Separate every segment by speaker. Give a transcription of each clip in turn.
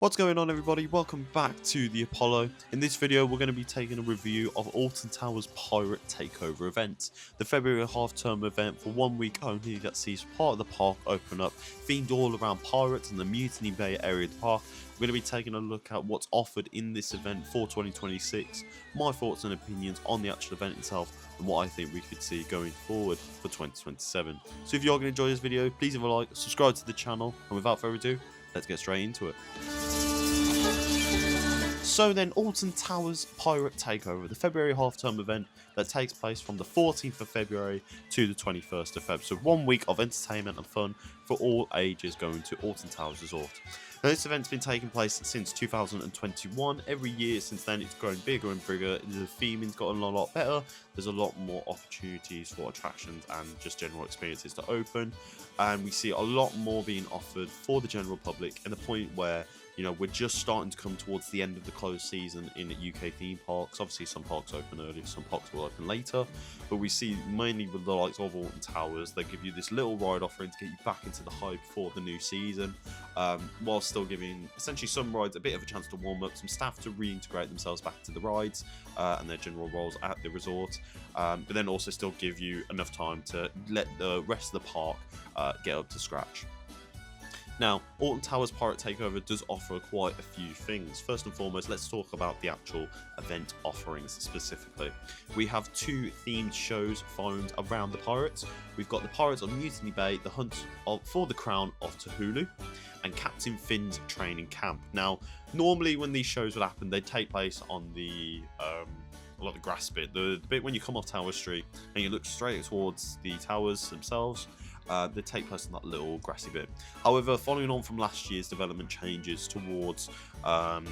Speaker 1: What's going on, everybody? Welcome back to the Apollo. In this video we're going to be taking a review of Alton Towers Pirate Takeover event, the February half-term event for 1 week only that sees part of the park open up, themed all around pirates and the Mutiny Bay area of the park. We're going to be taking a look at what's offered in this event for 2026, my thoughts and opinions on the actual event itself, and what I think we could see going forward for 2027. So if you're going to enjoy this video, please leave a like, subscribe to the channel, and without further ado, let's get straight into it. So then, Alton Towers Pirate Takeover, the February half-term event that takes place from the 14th of February to the 21st of Feb. So 1 week of entertainment and fun for all ages going to Alton Towers Resort. Now, this event's been taking place since 2021. Every year since then, it's grown bigger and bigger. The theming's gotten a lot better. There's a lot more opportunities for attractions and just general experiences to open. And we see a lot more being offered for the general public, and the point where, you know, we're just starting to come towards the end of the closed season in UK theme parks. Obviously, some parks open early, some parks will open later. But we see mainly with the likes of Alton Towers, they give you this little ride offering to get you back into the hype for the new season, while still giving essentially some rides a bit of a chance to warm up, some staff to reintegrate themselves back to the rides and their general roles at the resort, but then also still give you enough time to let the rest of the park get up to scratch. Now, Alton Towers Pirate Takeover does offer quite a few things. First and foremost, let's talk about the actual event offerings specifically. We have two themed shows found around the pirates. We've got the Pirates of Mutiny Bay, the Hunt for the Crown of Tahulu, and Captain Finn's Training Camp. Now, normally when these shows would happen, they take place on the the grass bit, the bit when you come off Tower Street and you look straight towards the towers themselves. They take place in that little grassy bit. However, following on from last year's development changes towards, the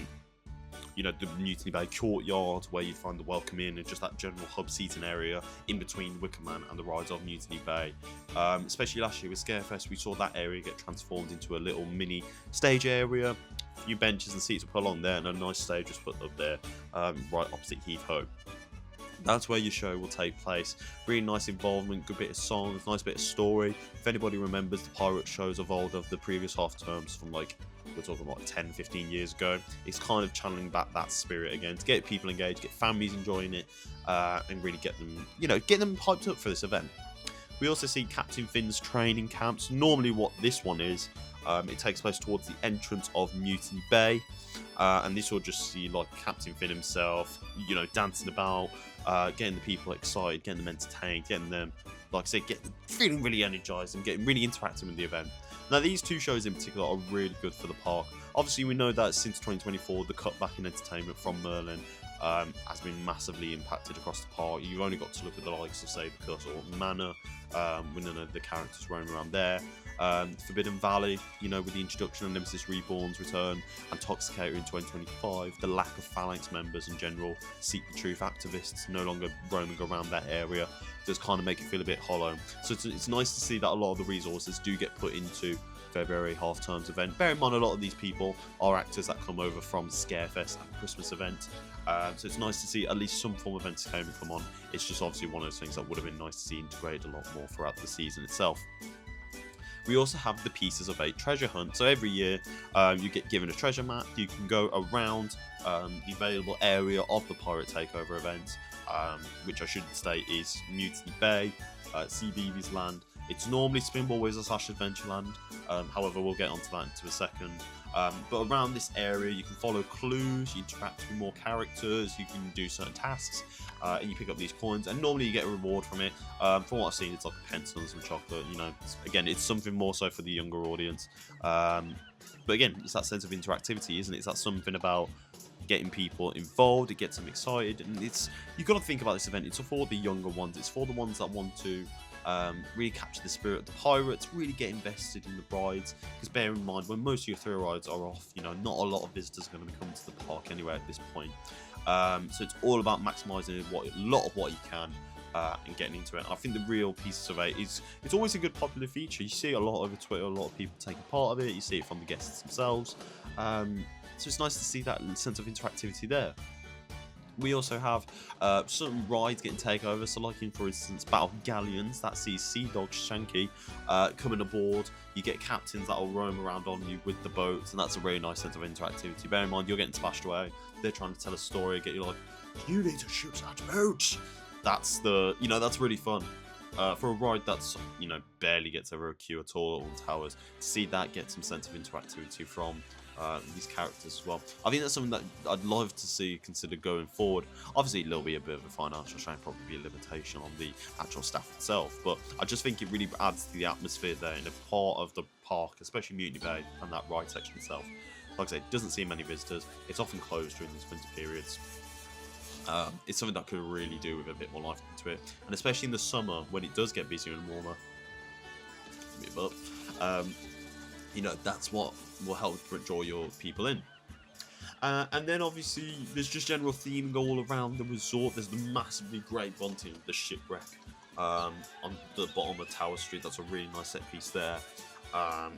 Speaker 1: Mutiny Bay courtyard, where you find the welcome inn and just that general hub seating area in between Wicker Man and the rides of Mutiny Bay. Especially last year with Scarefest, we saw that area get transformed into a little mini stage area. A few benches and seats were put along there, and a nice stage was put up there, right opposite Heath Ho. That's where your show will take place. Really nice involvement, good bit of songs, nice bit of story. If anybody remembers the pirate shows of old of the previous half terms from, like, we're talking about 10-15 years ago, it's kind of channeling back that spirit again to get people engaged, get families enjoying it, and really get them, get them hyped up for this event. We also see Captain Finn's Training Camps. Normally what this one is, it takes place towards the entrance of Mutiny Bay, and this will just see like Captain Finn himself, dancing about, getting the people excited, getting them entertained, getting them, like I say, feeling really energized and getting really interactive with the event. Now, these two shows in particular are really good for the park. Obviously, we know that since 2024, the cutback in entertainment from Merlin has been massively impacted across the park. You've only got to look at the likes of, say, the Castle Manor, with none of the characters roaming around there. Forbidden Valley, with the introduction of Nemesis Reborn's return, and Toxicator in 2025, the lack of Phalanx members in general, Seek the Truth activists no longer roaming around that area, does kind of make it feel a bit hollow. So it's nice to see that a lot of the resources do get put into February half-terms event. Bear in mind, a lot of these people are actors that come over from Scarefest and Christmas event, so it's nice to see at least some form of entertainment come on. It's just obviously one of those things that would have been nice to see integrated a lot more throughout the season itself. We also have the Pieces of 8 treasure hunt. So every year you get given a treasure map. You can go around the available area of the Pirate Takeover event, which I should state is Mutiny Bay, CBeebies Land. It's normally Spinball Wizard / Adventureland. However, we'll get onto that into a second. But around this area, you can follow clues, you interact with more characters, you can do certain tasks, and you pick up these coins. And normally you get a reward from it. From what I've seen, it's like a pencil and some chocolate. Again, it's something more so for the younger audience. But again, it's that sense of interactivity, isn't it? It's that something about getting people involved. It gets them excited, and you've got to think about this event. It's for the younger ones. It's for the ones that want to really capture the spirit of the pirates, really get invested in the rides, because bear in mind, when most of your thrill rides are off, not a lot of visitors are going to be coming to the park anyway at this point. So it's all about maximising a lot of what you can and getting into it. And I think the real Pieces of 8 is, it's always a good popular feature. You see a lot over Twitter, a lot of people taking part of it. You see it from the guests themselves. So it's nice to see that sense of interactivity there. We also have certain rides getting takeover. So, like for instance, Battle Galleons that sees Sea Dog Shanky coming aboard. You get captains that will roam around on you with the boats, and that's a really nice sense of interactivity. Bear in mind, you're getting splashed away. They're trying to tell a story, get you like, you need to shoot that boat. That's that's really fun. For a ride that's, barely gets over a queue at all at Alton Towers, to see that get some sense of interactivity from these characters as well. I think that's something that I'd love to see considered going forward. Obviously, there'll be a bit of a financial strain, probably be a limitation on the actual staff itself, but I just think it really adds to the atmosphere there in a part of the park, especially Mutiny Bay and that ride section itself. Like I say, it doesn't see many visitors. It's often closed during these winter periods. It's something that could really do with a bit more life into it, and especially in the summer when it does get busier and warmer. That's what will help draw your people in. And then obviously there's just general theming all around the resort. There's the massively great bunting, the shipwreck on the bottom of Tower Street. That's a really nice set piece there.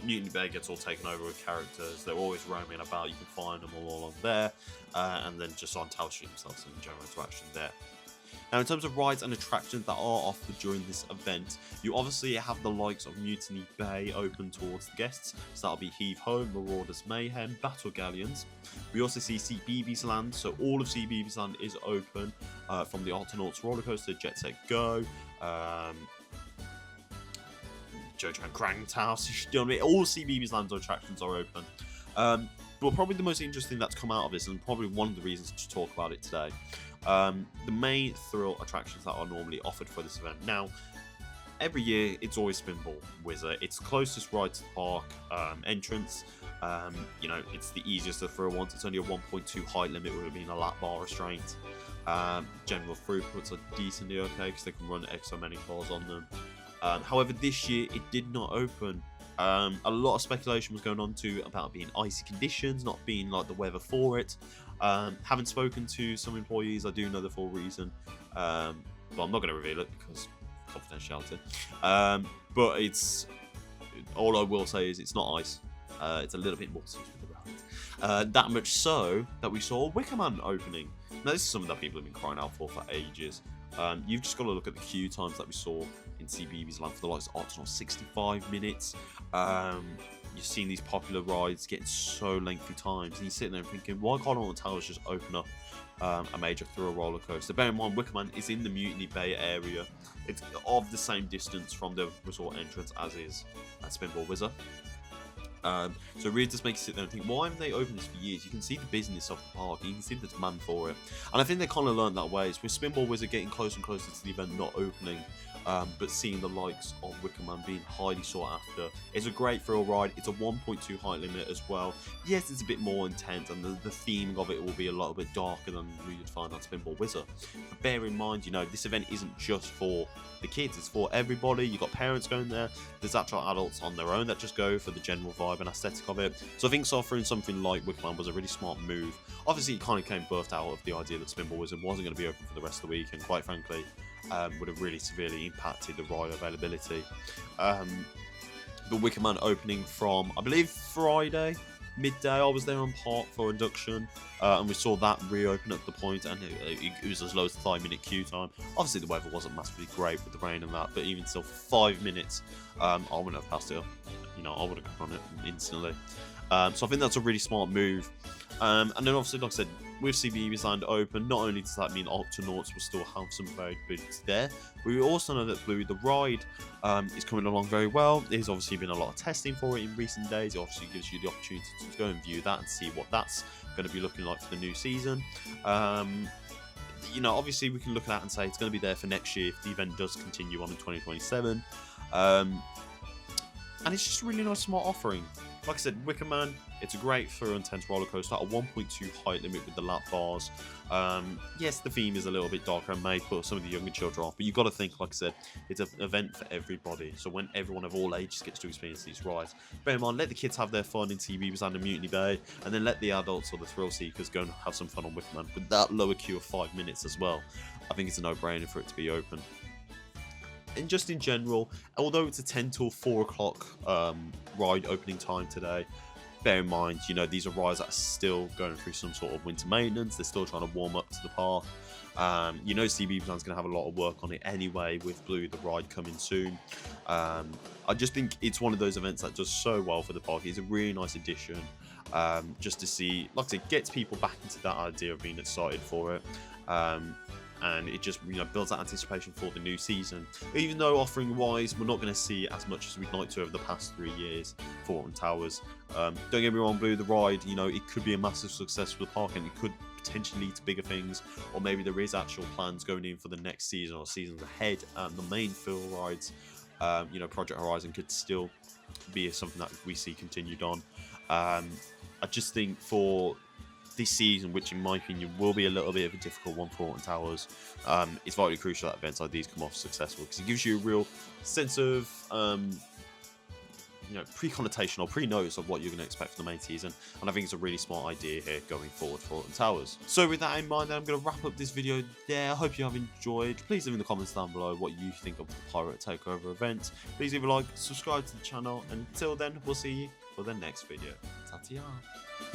Speaker 1: Mutiny Bay gets all taken over with characters. They're always roaming about. You can find them all along there, and then just on Tower Street themselves, some general interaction there. Now, in terms of rides and attractions that are offered during this event, you obviously have the likes of Mutiny Bay open towards the guests. So that'll be Heave Ho, Marauders Mayhem, Battle Galleons. We also see CBeebies Land, so all of CBeebies Land is open from the Octonauts roller coaster, Jet Set Go, Jojo and Krang's house. All CBeebies Land attractions are open. But probably the most interesting that's come out of this, and probably one of the reasons to talk about it today, the main thrill attractions that are normally offered for this event. Now, every year it's always Spinball Wizard. It's closest ride to the park entrance. It's the easiest of thrill ones. It's only a 1.2 height limit with it being a lap bar restraint. General throughputs are decently okay because they can run so many cars on them. However, this year it did not open. A lot of speculation was going on about being icy conditions, not being like the weather for it. Having spoken to some employees, I do know the full reason, but I'm not going to reveal it because confidentiality. But all I will say is it's not ice. It's a little bit more seasonal around. That much so that we saw Wickerman opening. Now, this is something that people have been crying out for ages. You've just got to look at the queue times that we saw in CBeebies Land for the likes of Octonauts, 65 minutes. You've seen these popular rides getting so lengthy times, and you're sitting there thinking, why can't Alton Towers just open up a major thrill roller coaster? Bear in mind, Wickerman is in the Mutiny Bay area. It's of the same distance from the resort entrance as is Spinball Wizard. So it really does make you sit there and think, why haven't they opened this for years? You can see the business of the park, you can see the demand for it, and I think they kind of learned that way. It's with Spinball Wizard getting closer and closer to the event not opening, but seeing the likes of Wickerman being highly sought after. It's a great thrill ride. It's a 1.2 height limit as well. Yes, it's a bit more intense, and the theming of it will be a little bit darker than you'd find on Spinball Wizard. But bear in mind, this event isn't just for the kids, it's for everybody. You've got parents going there, there's actual adults on their own that just go for the general vibe and aesthetic of it. So I think offering something like Wickerman was a really smart move. Obviously, it kind of came birthed out of the idea that Spinball Wizard wasn't going to be open for the rest of the week, and quite frankly, would have really severely impacted the ride availability. The Wickerman opening from, I believe, Friday midday. I was there on park for induction, and we saw that reopen at the point, and it was as low as 5-minute queue time. Obviously, the weather wasn't massively great with the rain and that, but even still, for 5 minutes, I wouldn't have passed it. I would have gone on it instantly. So I think that's a really smart move. And then obviously, like I said, with CBeebies Land open, not only does that mean Octonauts will still have some availability there, but we also know that Bluey the Ride is coming along very well. There's obviously been a lot of testing for it in recent days. It obviously gives you the opportunity to go and view that and see what that's going to be looking like for the new season. Obviously we can look at that and say it's going to be there for next year if the event does continue on in 2027. And it's just a really nice smart offering. Like I said, Wickerman, it's a great thrill intense roller coaster at a 1.2 height limit with the lap bars. Yes, the theme is a little bit darker and may put some of the younger children off, but you've got to think, like I said, it's an event for everybody. So when everyone of all ages gets to experience these rides, bear in mind, let the kids have their fun in CBeebies and Mutiny Bay, and then let the adults or the thrill seekers go and have some fun on Wickerman with that lower queue of 5 minutes as well. I think it's a no-brainer for it to be open. And just in general, although it's a 10 till 4 o'clock ride opening time today, bear in mind, you know, these are rides that are still going through some sort of winter maintenance. They're still trying to warm up to the park. You know, CB Plan's going to have a lot of work on it anyway, with Blue the Ride coming soon. I just think it's one of those events that does so well for the park. It's a really nice addition, just to see, like I said, gets people back into that idea of being excited for it. And it just, you know, builds that anticipation for the new season. Even though offering wise, we're not going to see as much as we'd like to over the past 3 years for Alton Towers. Don't get me wrong, Blue the Ride, you know, it could be a massive success for the park, and it could potentially lead to bigger things, or maybe there is actual plans going in for the next season or seasons ahead. The main fill rides, you know, Project Horizon could still be something that we see continued on. I just think for this season, which in my opinion will be a little bit of a difficult one for Alton Towers, it's vitally crucial that events like these come off successful, because it gives you a real sense of you know, pre-connotation or pre-notice of what you're going to expect from the main season, and I think it's a really smart idea here going forward for Alton Towers. So with that in mind, I'm going to wrap up this video there. I hope you have enjoyed. Please leave in the comments down below what you think of the Pirate Takeover event. Please leave a like, subscribe to the channel, and until then, we'll see you for the next video. Ta-ta.